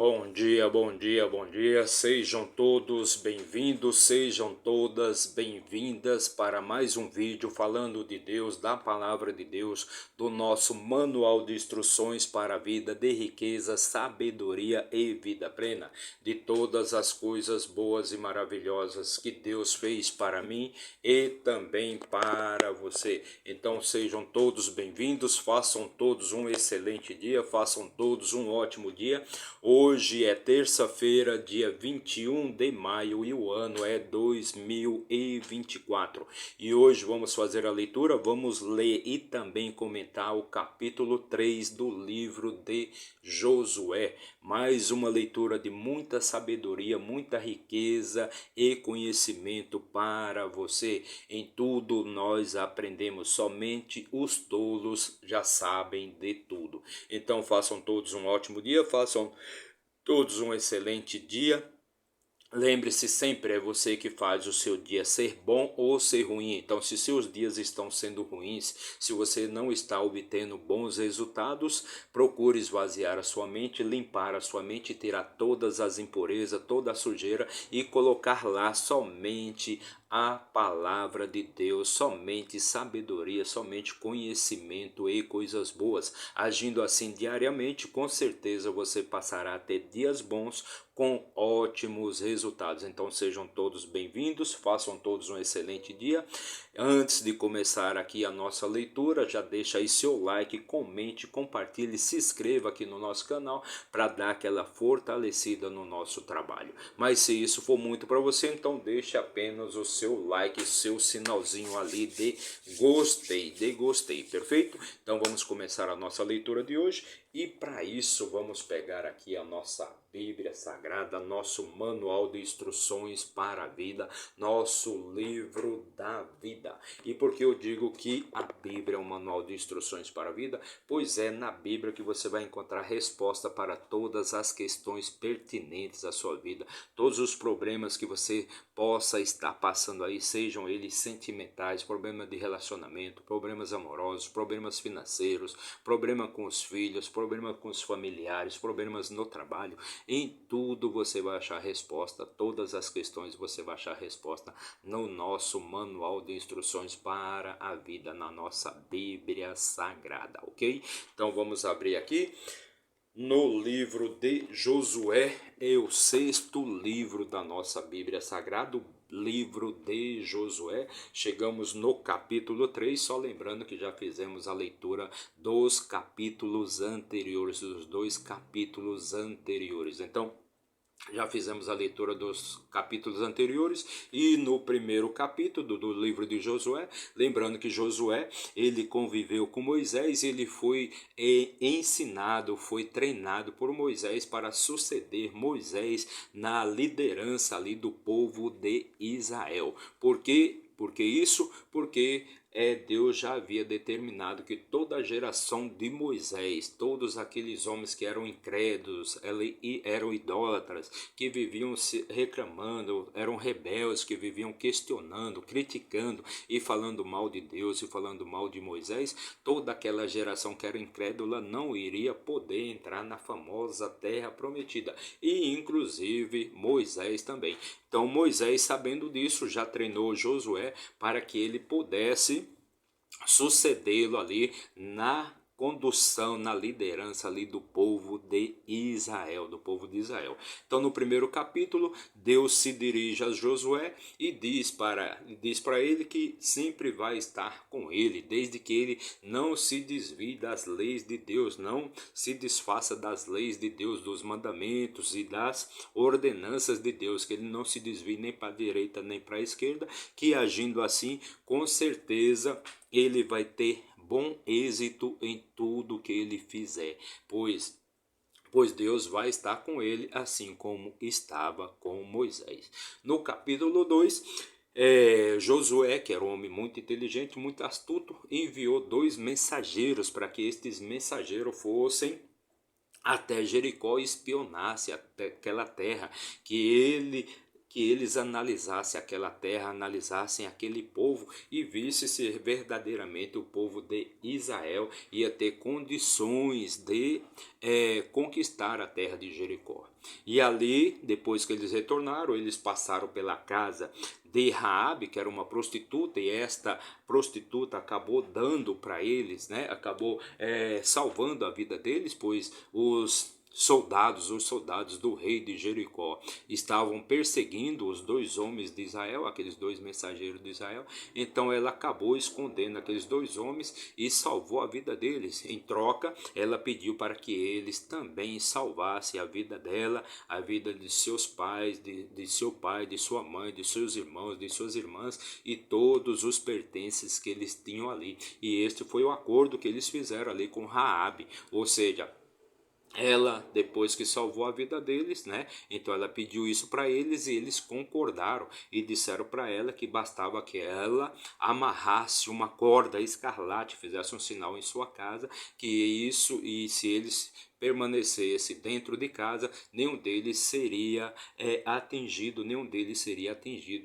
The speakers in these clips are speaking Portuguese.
Bom dia, bom dia, bom dia. Sejam todos bem-vindos, sejam todas bem-vindas para mais um vídeo falando de Deus, da palavra de Deus, do nosso manual de instruções para a vida de riqueza, sabedoria e vida plena, de todas as coisas boas e maravilhosas que Deus fez para mim e também para você. Então sejam todos bem-vindos, façam todos um excelente dia, façam todos um ótimo dia. Hoje é terça-feira, dia 21 de maio e o ano é 2024. E hoje vamos fazer a leitura, vamos ler e também comentar o capítulo 3 do livro de Josué. Mais uma leitura de muita sabedoria, muita riqueza e conhecimento para você. Em tudo nós aprendemos, somente os tolos já sabem de tudo. Então façam todos um ótimo dia, façam todos um excelente dia. Lembre-se sempre, é você que faz o seu dia ser bom ou ser ruim. Então, se seus dias estão sendo ruins, se você não está obtendo bons resultados, procure esvaziar a sua mente, limpar a sua mente, tirar todas as impurezas, toda a sujeira e colocar lá somente a palavra de Deus, somente sabedoria, somente conhecimento e coisas boas. Agindo assim diariamente, com certeza você passará a ter dias bons com ótimos resultados. Então sejam todos bem-vindos, façam todos um excelente dia. Antes de começar aqui a nossa leitura, já deixa aí seu like, comente, compartilhe, se inscreva aqui no nosso canal para dar aquela fortalecida no nosso trabalho. Mas se isso for muito para você, então deixe apenas o seu like, seu sinalzinho ali de gostei, perfeito? Então vamos começar a nossa leitura de hoje e para isso vamos pegar aqui a nossa Bíblia Sagrada, nosso manual de instruções para a vida, nosso livro da vida. E por que eu digo que a Bíblia é um manual de instruções para a vida? Pois é na Bíblia que você vai encontrar resposta para todas as questões pertinentes à sua vida, todos os problemas que você possa estar passando aí, sejam eles sentimentais, problemas de relacionamento, problemas amorosos, problemas financeiros, problema com os filhos, problema com os familiares, problemas no trabalho. Em tudo você vai achar resposta, todas as questões você vai achar resposta no nosso manual de instruções para a vida, na nossa Bíblia Sagrada, ok? Então vamos abrir aqui no livro de Josué, é o sexto livro da nossa Bíblia Sagrada, o livro de Josué. Chegamos no capítulo 3, só lembrando que já fizemos a leitura dos capítulos anteriores, dos dois capítulos anteriores. Então, já fizemos a leitura dos capítulos anteriores e no primeiro capítulo do livro de Josué, lembrando que Josué, ele conviveu com Moisés, ele foi ensinado, foi treinado por Moisés para suceder Moisés na liderança ali do povo de Israel. Por quê? Porque isso? Porque Deus já havia determinado que toda a geração de Moisés, todos aqueles homens que eram incrédulos, eram idólatras, que viviam se reclamando, eram rebeldes, que viviam questionando, criticando e falando mal de Deus e falando mal de Moisés, toda aquela geração que era incrédula não iria poder entrar na famosa terra prometida, e inclusive Moisés também. Então Moisés, sabendo disso, já treinou Josué para que ele pudesse sucedê-lo ali na condução, na liderança ali do povo de Israel, do povo de Israel. Então no primeiro capítulo, Deus se dirige a Josué e diz para ele que sempre vai estar com ele, desde que ele não se desvie das leis de Deus, não se desfaça das leis de Deus, dos mandamentos e das ordenanças de Deus, que ele não se desvie nem para a direita nem para a esquerda, que agindo assim, com certeza ele vai ter bom êxito em tudo que ele fizer, pois Deus vai estar com ele, assim como estava com Moisés. No capítulo 2, Josué, que era um homem muito inteligente, muito astuto, enviou 2 mensageiros para que estes mensageiros fossem até Jericó e espionasse até aquela terra, que eles analisassem aquela terra, analisassem aquele povo e vissem se verdadeiramente o povo de Israel ia ter condições de conquistar a terra de Jericó. E ali, depois que eles retornaram, eles passaram pela casa de Raabe, que era uma prostituta, e esta prostituta acabou dando para eles, né? Acabou salvando a vida deles, pois os soldados do rei de Jericó estavam perseguindo os dois homens de Israel, aqueles dois mensageiros de Israel. Então ela acabou escondendo aqueles dois homens e salvou a vida deles. Em troca, ela pediu para que eles também salvassem a vida dela, a vida de seus pais, de seu pai, de sua mãe, de seus irmãos, de suas irmãs e todos os pertences que eles tinham ali. E este foi o acordo que eles fizeram ali com Raabe, ou seja, ela, depois que salvou a vida deles, né? Então ela pediu isso para eles e eles concordaram e disseram para ela que bastava que ela amarrasse uma corda escarlate, fizesse um sinal em sua casa, que isso, e se eles permanecesse dentro de casa, nenhum deles seria atingido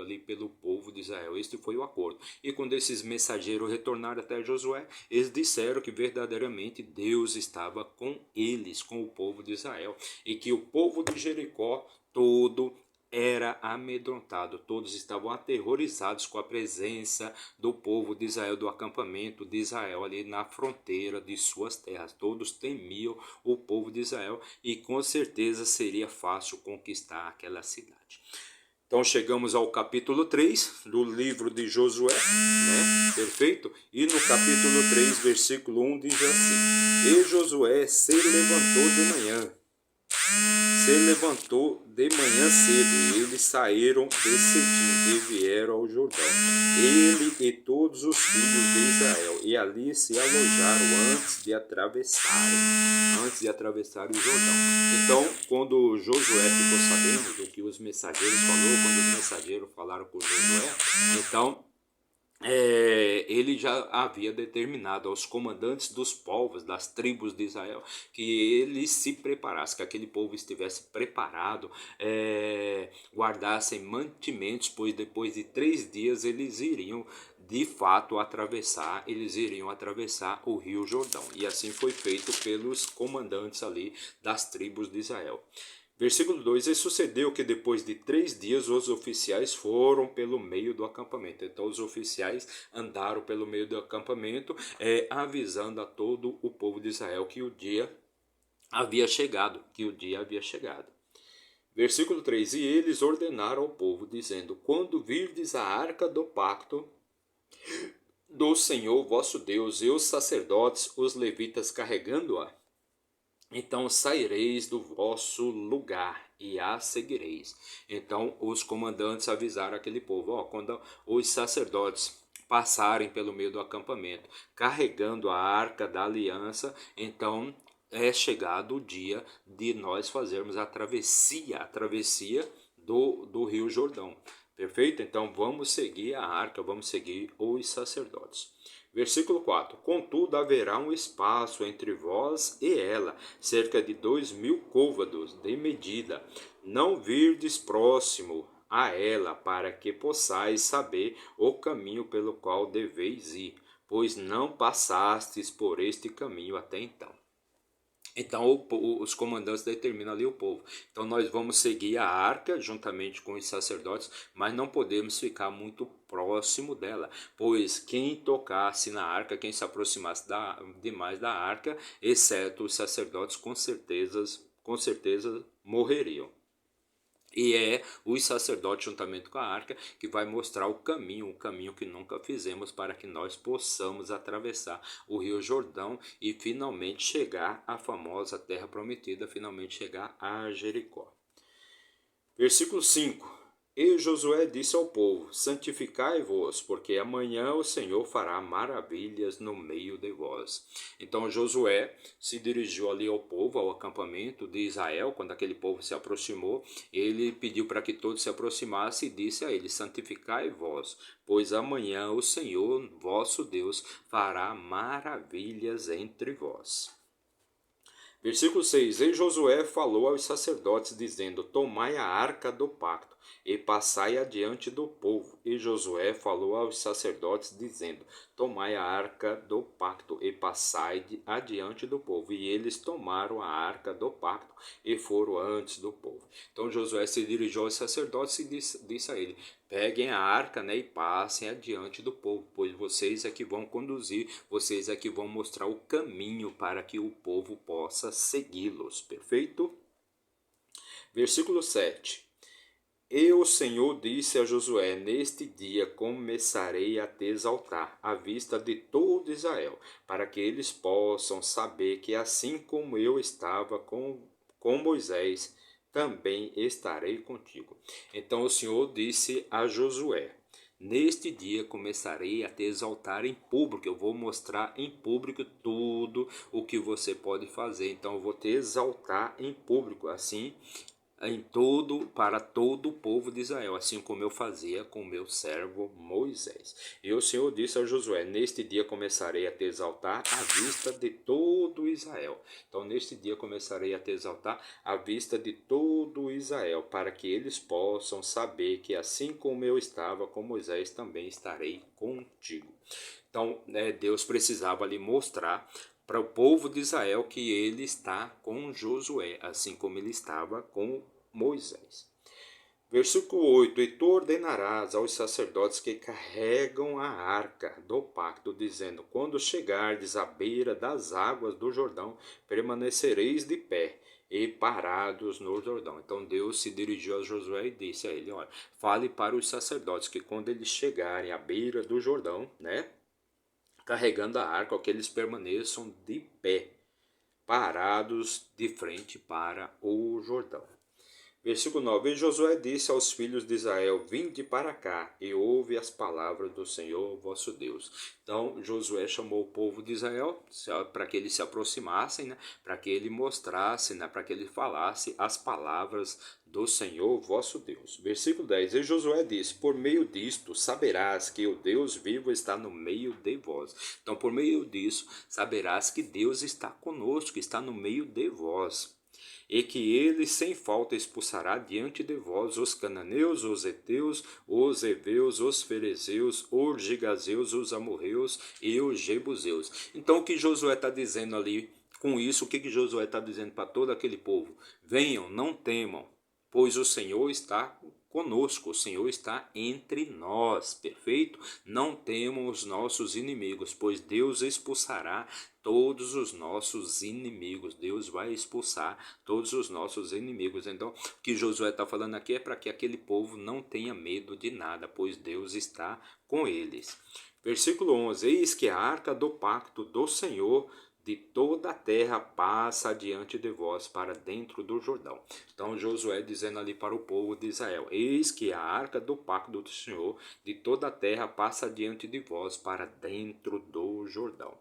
ali pelo povo de Israel. Este foi o acordo. E quando esses mensageiros retornaram até Josué, eles disseram que verdadeiramente Deus estava com eles, com o povo de Israel, e que o povo de Jericó todo era amedrontado, todos estavam aterrorizados com a presença do povo de Israel, do acampamento de Israel ali na fronteira de suas terras. Todos temiam o povo de Israel e com certeza seria fácil conquistar aquela cidade. Então chegamos ao capítulo 3 do livro de Josué, né? Perfeito? E no capítulo 3, versículo 1 diz assim: E Josué se levantou de manhã cedo, e eles saíram de Sitim e vieram ao Jordão, ele e todos os filhos de Israel, e ali se alojaram antes de atravessarem o Jordão. Então, quando Josué ficou sabendo do que os mensageiros falaram, quando os mensageiros falaram com Josué, então ele já havia determinado aos comandantes dos povos, das tribos de Israel, que eles se preparassem, que aquele povo estivesse preparado, guardassem mantimentos, pois depois de 3 dias eles iriam de fato atravessar o rio Jordão. E assim foi feito pelos comandantes ali das tribos de Israel. Versículo 2: E sucedeu que depois de 3 dias os oficiais foram pelo meio do acampamento. Então os oficiais andaram pelo meio do acampamento, avisando a todo o povo de Israel que o dia havia chegado, Versículo 3: E eles ordenaram ao povo, dizendo: Quando virdes a arca do pacto do Senhor vosso Deus e os sacerdotes, os levitas carregando-a, então saireis do vosso lugar e a seguireis. Então os comandantes avisaram aquele povo: quando os sacerdotes passarem pelo meio do acampamento carregando a arca da aliança, então é chegado o dia de nós fazermos a travessia do Rio Jordão. Perfeito? Então vamos seguir a arca, vamos seguir os sacerdotes. Versículo 4: Contudo haverá um espaço entre vós e ela, cerca de 2.000 côvados de medida. Não virdes próximo a ela, para que possais saber o caminho pelo qual deveis ir, pois não passastes por este caminho até então. Então os comandantes determinam ali o povo. Então nós vamos seguir a arca juntamente com os sacerdotes, mas não podemos ficar muito próximo dela, pois quem tocasse na arca, quem se aproximasse demais da arca, exceto os sacerdotes, com certeza morreriam. E é os sacerdotes juntamente com a arca que vai mostrar o caminho que nunca fizemos, para que nós possamos atravessar o rio Jordão e finalmente chegar à famosa terra prometida, finalmente chegar a Jericó. Versículo 5: E Josué disse ao povo: Santificai-vos, porque amanhã o Senhor fará maravilhas no meio de vós. Então Josué se dirigiu ali ao povo, ao acampamento de Israel. Quando aquele povo se aproximou, ele pediu para que todos se aproximassem e disse a eles: Santificai-vos, pois amanhã o Senhor vosso Deus fará maravilhas entre vós. Versículo 6: E Josué falou aos sacerdotes, dizendo: Tomai a arca do pacto e passai adiante do povo. E Josué falou aos sacerdotes, dizendo: Tomai a arca do pacto e passai adiante do povo. E eles tomaram a arca do pacto e foram antes do povo. Então Josué se dirigiu aos sacerdotes e disse a ele: Peguem a arca, né, e passem adiante do povo, pois vocês é que vão conduzir, vocês é que vão mostrar o caminho para que o povo possa segui-los. Perfeito? Versículo 7. E o Senhor disse a Josué: Neste dia começarei a te exaltar à vista de todo Israel, para que eles possam saber que assim como eu estava com Moisés, também estarei contigo. Então o Senhor disse a Josué: Neste dia começarei a te exaltar em público. Eu vou mostrar em público tudo o que você pode fazer. Então eu vou te exaltar em público, assim para todo o povo de Israel, assim como eu fazia com meu servo Moisés. E o Senhor disse a Josué: Neste dia começarei a te exaltar à vista de todo Israel. Então, neste dia começarei a te exaltar à vista de todo Israel, para que eles possam saber que assim como eu estava com Moisés, também estarei contigo. Então, Deus precisava ali mostrar para o povo de Israel que ele está com Josué, assim como ele estava com Moisés. Versículo 8: E tu ordenarás aos sacerdotes que carregam a arca do pacto, dizendo: Quando chegardes à beira das águas do Jordão, permanecereis de pé e parados no Jordão. Então Deus se dirigiu a Josué e disse a ele: Olha, fale para os sacerdotes que quando eles chegarem à beira do Jordão, né, carregando a arca, que eles permaneçam de pé, parados de frente para o Jordão. Versículo 9: E Josué disse aos filhos de Israel: Vinde para cá e ouve as palavras do Senhor vosso Deus. Então Josué chamou o povo de Israel para que eles se aproximassem, né, para que ele mostrasse, né, para que ele falasse as palavras do Senhor vosso Deus. Versículo 10: E Josué disse: Por meio disto saberás que o Deus vivo está no meio de vós. Então, por meio disso, saberás que Deus está conosco, que está no meio de vós, e que ele sem falta expulsará diante de vós os cananeus, os heteus, os heveus, os ferezeus, os gigazeus, os amorreus e os jebuseus. Então o que Josué está dizendo ali com isso, o que Josué está dizendo para todo aquele povo? Venham, não temam, pois o Senhor está conosco, o Senhor está entre nós, perfeito? Não temam os nossos inimigos, pois Deus expulsará todos os nossos inimigos. Deus vai expulsar todos os nossos inimigos. Então, o que Josué está falando aqui é para que aquele povo não tenha medo de nada, pois Deus está com eles. Versículo 11: Eis que a arca do pacto do Senhor de toda a terra passa adiante de vós para dentro do Jordão. Então Josué dizendo ali para o povo de Israel: Eis que a arca do pacto do Senhor de toda a terra passa adiante de vós para dentro do Jordão.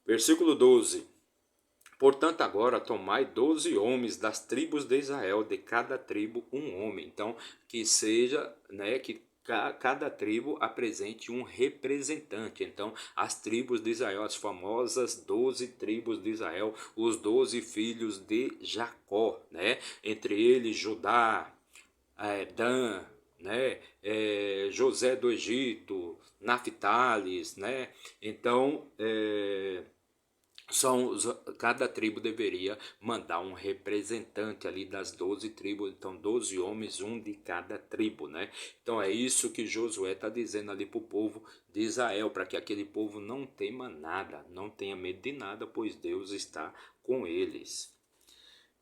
Versículo 12: Portanto, agora tomai 12 homens das tribos de Israel, de cada tribo um homem. Então, que seja, né, que cada tribo apresente um representante. Então, as tribos de Israel, as famosas 12 tribos de Israel, os 12 filhos de Jacó, né? Entre eles Judá, Dan, né? José do Egito, Naftales, né? Então, cada tribo deveria mandar um representante ali das 12 tribos, então 12 homens, um de cada tribo, né? Então é isso que Josué está dizendo ali para o povo de Israel, para que aquele povo não tema nada, não tenha medo de nada, pois Deus está com eles.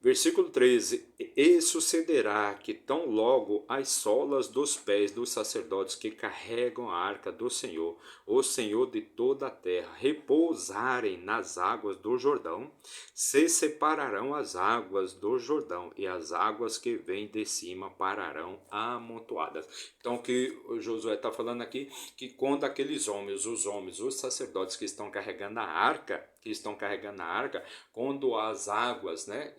Versículo 13: E sucederá que tão logo as solas dos pés dos sacerdotes que carregam a arca do Senhor, o Senhor de toda a terra, repousarem nas águas do Jordão, se separarão as águas do Jordão, e as águas que vêm de cima pararão amontoadas. Então o que o Josué está falando aqui, que quando aqueles homens, os sacerdotes que estão carregando a arca, quando as águas, né,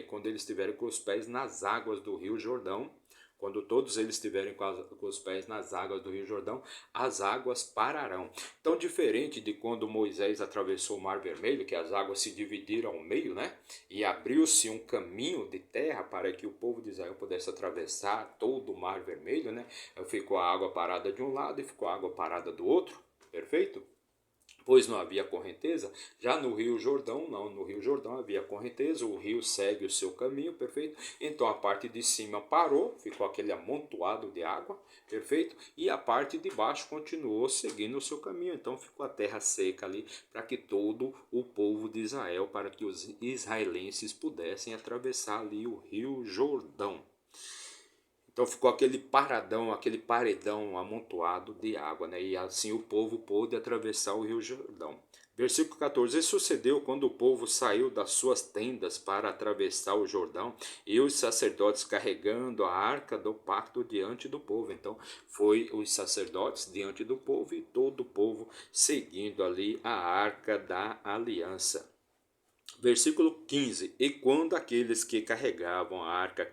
quando eles estiverem com os pés nas águas do rio Jordão, Quando todos eles estiverem com os pés nas águas do Rio Jordão, as águas pararão. Então, diferente de quando Moisés atravessou o Mar Vermelho, que as águas se dividiram ao meio, né? E abriu-se um caminho de terra para que o povo de Israel pudesse atravessar todo o Mar Vermelho, né? Ficou a água parada de um lado e ficou a água parada do outro, perfeito? Pois não havia correnteza, já no Rio Jordão, não, no Rio Jordão havia correnteza, o rio segue o seu caminho, perfeito? Então a parte de cima parou, ficou aquele amontoado de água, perfeito? E a parte de baixo continuou seguindo o seu caminho, então ficou a terra seca ali para que todo o povo de Israel, para que os israelenses pudessem atravessar ali o Rio Jordão. Então ficou aquele paradão, aquele paredão amontoado de água, né? E assim o povo pôde atravessar o Rio Jordão. Versículo 14: E sucedeu quando o povo saiu das suas tendas para atravessar o Jordão, e os sacerdotes carregando a arca do pacto diante do povo. Então foi os sacerdotes diante do povo e todo o povo seguindo ali a arca da aliança. Versículo 15: E quando aqueles que carregavam a arca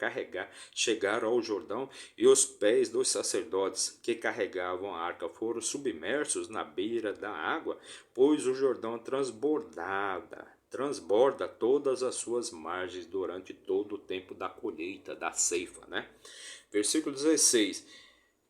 chegaram ao Jordão, e os pés dos sacerdotes que carregavam a arca foram submersos na beira da água, pois o Jordão transborda todas as suas margens durante todo o tempo da colheita, da ceifa, né? Versículo 16: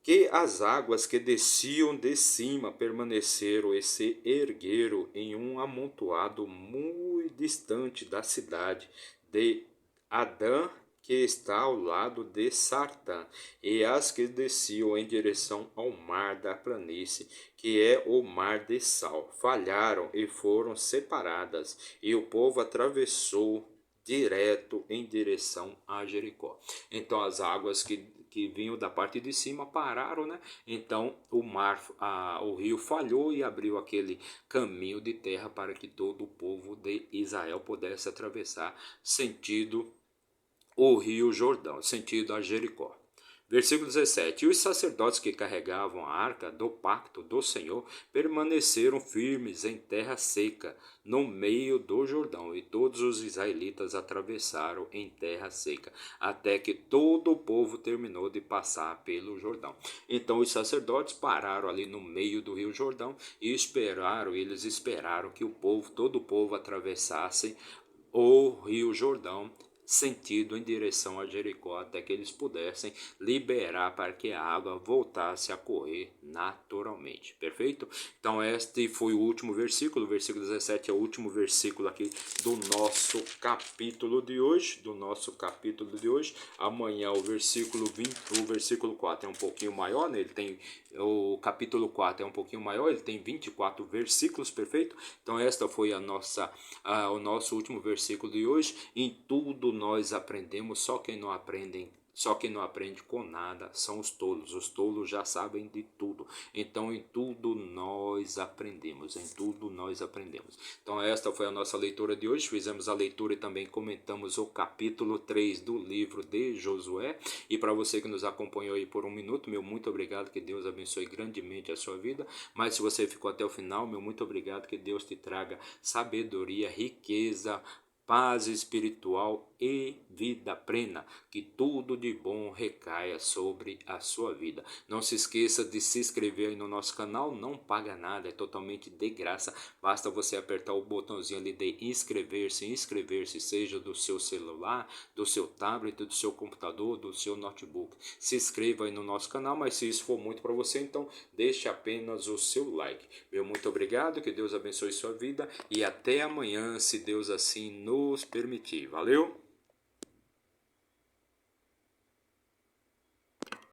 Que as águas que desciam de cima permaneceram e se ergueram em um amontoado muito distante da cidade de Adã, que está ao lado de Sartã, e as que desciam em direção ao mar da planície, que é o mar de Sal, falharam e foram separadas, e o povo atravessou direto em direção a Jericó. Então as águas que vinham da parte de cima pararam, né? Então o rio falhou e abriu aquele caminho de terra para que todo o povo de Israel pudesse atravessar sentido o rio Jordão, sentido a Jericó. Versículo 17: E os sacerdotes que carregavam a arca do pacto do Senhor permaneceram firmes em terra seca, no meio do Jordão, e todos os israelitas atravessaram em terra seca, até que todo o povo terminou de passar pelo Jordão. Então os sacerdotes pararam ali no meio do rio Jordão e eles esperaram que todo o povo atravessasse o rio Jordão, sentido em direção a Jericó, até que eles pudessem liberar para que a água voltasse a correr naturalmente, perfeito? Então este foi o último versículo, o versículo 17 é o último versículo aqui do nosso capítulo de hoje, Amanhã o versículo 20, o versículo 4 é um pouquinho maior, né? Ele tem o capítulo 4 é um pouquinho maior, ele tem 24 versículos, perfeito? Então esta foi o nosso último versículo de hoje. Em tudo nós aprendemos, só quem não aprende com nada são os tolos. Os tolos já sabem de tudo. Então em tudo nós aprendemos, Então esta foi a nossa leitura de hoje. Fizemos a leitura e também comentamos o capítulo 3 do livro de Josué. E para você que nos acompanhou aí por um minuto, meu muito obrigado, que Deus abençoe grandemente a sua vida. Mas se você ficou até o final, meu muito obrigado, que Deus te traga sabedoria, riqueza, paz espiritual e vida plena, que tudo de bom recaia sobre a sua vida. Não se esqueça de se inscrever aí no nosso canal, não paga nada, é totalmente de graça, basta você apertar o botãozinho ali de inscrever-se, seja do seu celular, do seu tablet, do seu computador, do seu notebook. Se inscreva aí no nosso canal, mas se isso for muito para você, então deixe apenas o seu like. Meu muito obrigado, que Deus abençoe sua vida e até amanhã, se Deus assim nos permitir. Valeu!